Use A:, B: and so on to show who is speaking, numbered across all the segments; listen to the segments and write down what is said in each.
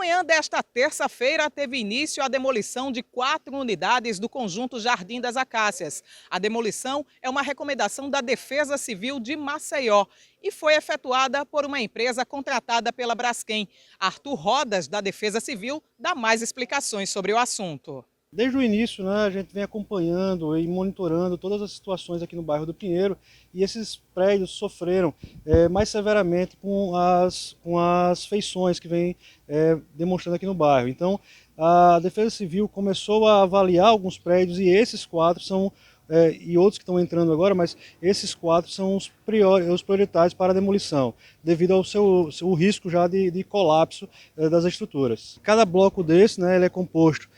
A: manhã desta terça-feira, teve início a demolição de 4 unidades do conjunto Jardim das Acácias. A demolição é uma recomendação da Defesa Civil de Maceió e foi efetuada por uma empresa contratada pela Braskem. Arthur Rodas, da Defesa Civil, dá mais explicações sobre o assunto.
B: Desde o início, né, a gente vem acompanhando e monitorando todas as situações aqui no bairro do Pinheiro, e esses prédios sofreram mais severamente com as feições que vem demonstrando aqui no bairro. Então, a Defesa Civil começou a avaliar alguns prédios, e esses 4 são, e outros que estão entrando agora, mas esses 4 são os prioritários para a demolição, devido ao seu risco já de colapso das estruturas. Cada bloco desse, né, ele é composto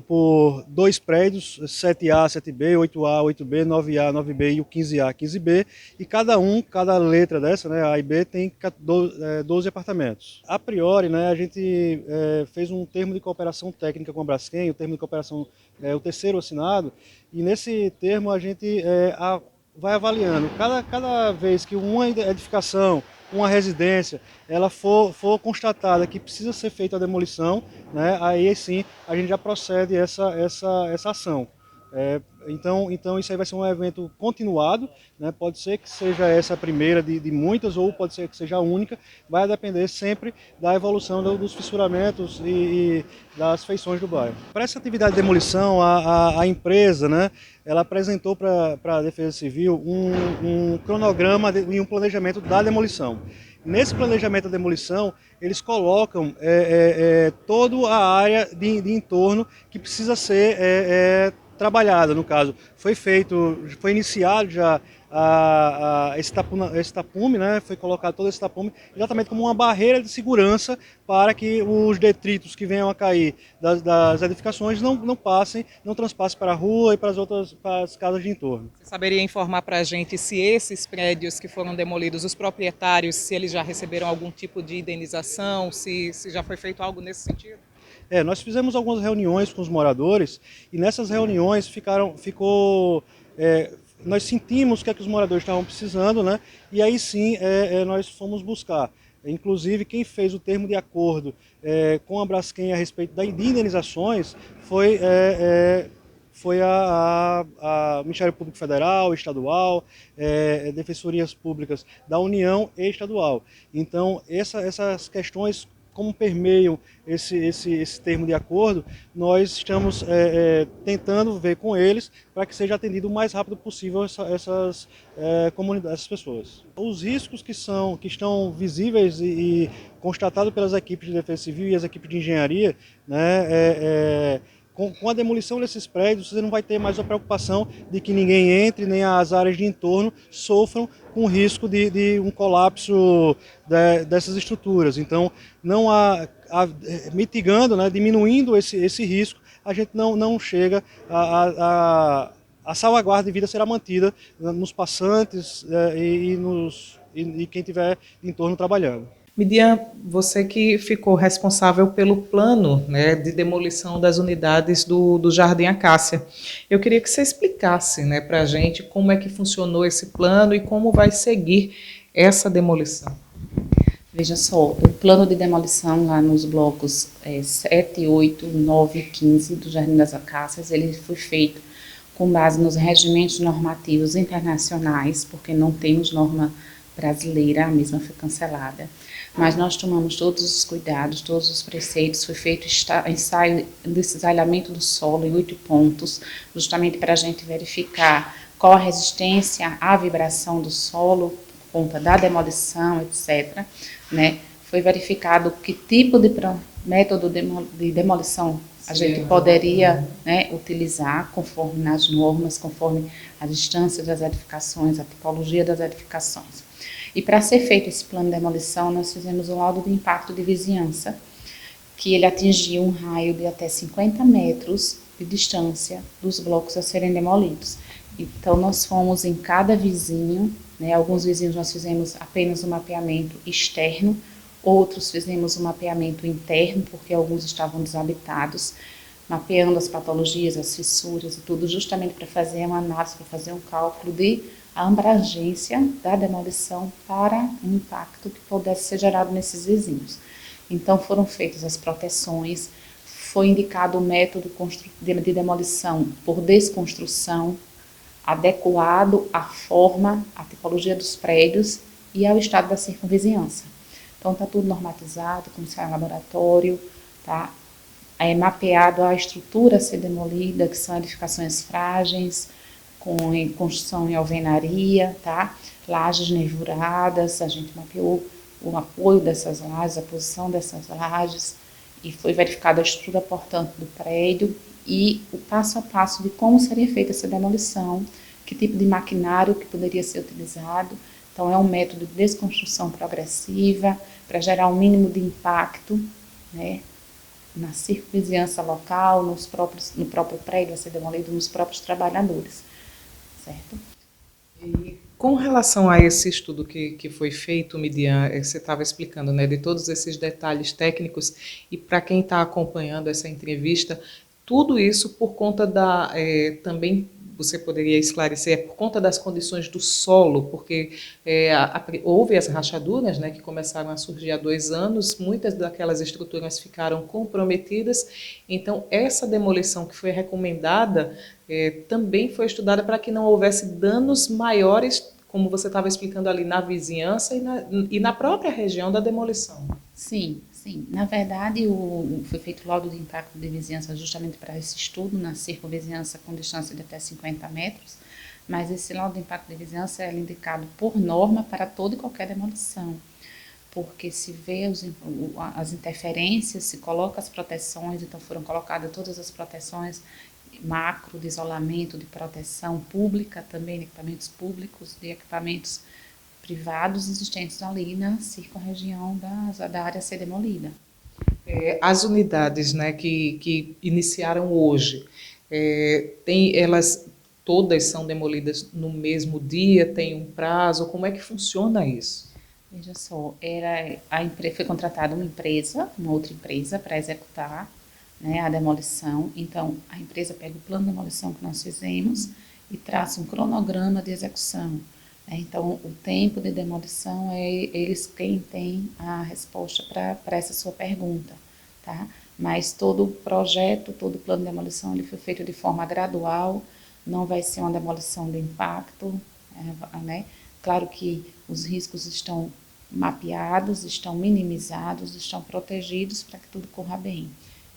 B: por 2 prédios, 7A, 7B, 8A, 8B, 9A, 9B e o 15A, 15B, e cada letra dessa, né, A e B, tem 12 apartamentos. A priori, né, a gente fez um termo de cooperação técnica com a Braskem, o termo de cooperação é o terceiro assinado, e nesse termo a gente vai avaliando. Cada vez que uma edificação, uma residência, ela for constatada que precisa ser feita a demolição, né, aí sim a gente já procede essa ação. Então isso aí vai ser um evento continuado, né, pode ser que seja essa a primeira de muitas, ou pode ser que seja a única, vai depender sempre da evolução dos fissuramentos e das feições do bairro. Para essa atividade de demolição, a empresa, né, ela apresentou para a Defesa Civil um cronograma e um planejamento da demolição. Nesse planejamento da demolição, eles colocam toda a área de entorno que precisa ser trabalhada. No caso, foi iniciado já esse tapume, né? Foi colocado todo esse tapume exatamente como uma barreira de segurança para que os detritos que venham a cair das edificações não passem, não transpassem para a rua e para as casas de entorno.
A: Você saberia informar para a gente se esses prédios que foram demolidos, os proprietários, se eles já receberam algum tipo de indenização, se já foi feito algo nesse sentido?
B: Nós fizemos algumas reuniões com os moradores, e nessas reuniões nós sentimos o que os moradores estavam precisando, né? E aí sim nós fomos buscar. Inclusive, quem fez o termo de acordo com a Braskem a respeito de indenizações foi a Ministério Público Federal, Estadual, Defensorias Públicas da União e Estadual. Então, essas questões, como permeiam esse termo de acordo, nós estamos tentando ver com eles para que seja atendido o mais rápido possível essas comunidades, essas pessoas. Os riscos que estão visíveis e constatados pelas equipes de defesa civil e as equipes de engenharia, né, com a demolição desses prédios, você não vai ter mais a preocupação de que ninguém entre, nem as áreas de entorno sofram com o risco de um colapso dessas estruturas. Então, não mitigando, né, diminuindo esse risco, a gente não chega a salvaguarda de vida será mantida nos passantes e quem tiver em torno trabalhando.
A: Midian, você que ficou responsável pelo plano, né, de demolição das unidades do Jardim Acácia. Eu queria que você explicasse, né, para a gente como é que funcionou esse plano e como vai seguir essa demolição.
C: Veja só, o plano de demolição lá nos blocos 7, 8, 9 e 15 do Jardim das Acácias, ele foi feito com base nos regimentos normativos internacionais, porque não temos norma brasileira, a mesma foi cancelada. Mas nós tomamos todos os cuidados, todos os preceitos, foi feito ensaio de cisalhamento do solo em 8 pontos, justamente para a gente verificar qual a resistência à vibração do solo, por conta da demolição, etc. Né? Foi verificado que tipo de método de demolição a gente poderia, né, utilizar conforme nas normas, conforme a distância das edificações, a tipologia das edificações. E para ser feito esse plano de demolição, nós fizemos um laudo de impacto de vizinhança, que ele atingiu um raio de até 50 metros de distância dos blocos a serem demolidos. Então, nós fomos em cada vizinho, né, alguns vizinhos nós fizemos apenas um mapeamento externo, outros fizemos um mapeamento interno, porque alguns estavam desabitados, mapeando as patologias, as fissuras e tudo, justamente para fazer uma análise, para fazer um cálculo de abrangência da demolição para um impacto que pudesse ser gerado nesses vizinhos. Então foram feitas as proteções, foi indicado o método de demolição por desconstrução, adequado à forma, à tipologia dos prédios e ao estado da circunvizinhança. Então está tudo normatizado, como sai no laboratório, tá? É mapeado a estrutura a ser demolida, que são edificações frágeis, com construção em alvenaria, tá? Lajes nervuradas, a gente mapeou o apoio dessas lajes, a posição dessas lajes, e foi verificada a estrutura portante do prédio e o passo a passo de como seria feita essa demolição, que tipo de maquinário que poderia ser utilizado. Então, é um método de desconstrução progressiva para gerar um mínimo de impacto, né, na circunvizinhança local, no próprio prédio a ser demolido, nos próprios trabalhadores, certo?
A: E com relação a esse estudo que foi feito, Midian, você estava explicando, né, de todos esses detalhes técnicos, e para quem está acompanhando essa entrevista, tudo isso por conta também você poderia esclarecer, é por conta das condições do solo, porque houve as rachaduras, né, que começaram a surgir há 2 anos, muitas daquelas estruturas ficaram comprometidas, então essa demolição que foi recomendada também foi estudada para que não houvesse danos maiores, como você estava explicando ali, na vizinhança e na própria região da demolição.
C: Sim, sim. Na verdade, foi feito laudo de impacto de vizinhança justamente para esse estudo, na circunvizinhança com distância de até 50 metros, mas esse laudo de impacto de vizinhança é indicado por norma para toda e qualquer demolição, porque se vê as interferências, se coloca as proteções, então foram colocadas todas as proteções macro, de isolamento, de proteção pública, também de equipamentos públicos, de equipamentos privados existentes ali na circunregião da área a ser demolida.
A: As unidades, né, que iniciaram hoje, elas todas são demolidas no mesmo dia, tem um prazo, como é que funciona isso?
C: Veja só, foi contratada uma outra empresa para executar, né, a demolição. Então, a empresa pega o plano de demolição que nós fizemos e traça um cronograma de execução, né? Então, o tempo de demolição é eles quem tem a resposta para essa sua pergunta, tá? Mas todo o projeto, todo o plano de demolição, ele foi feito de forma gradual, não vai ser uma demolição de impacto, né? Claro que os riscos estão mapeados, estão minimizados, estão protegidos para que tudo corra bem.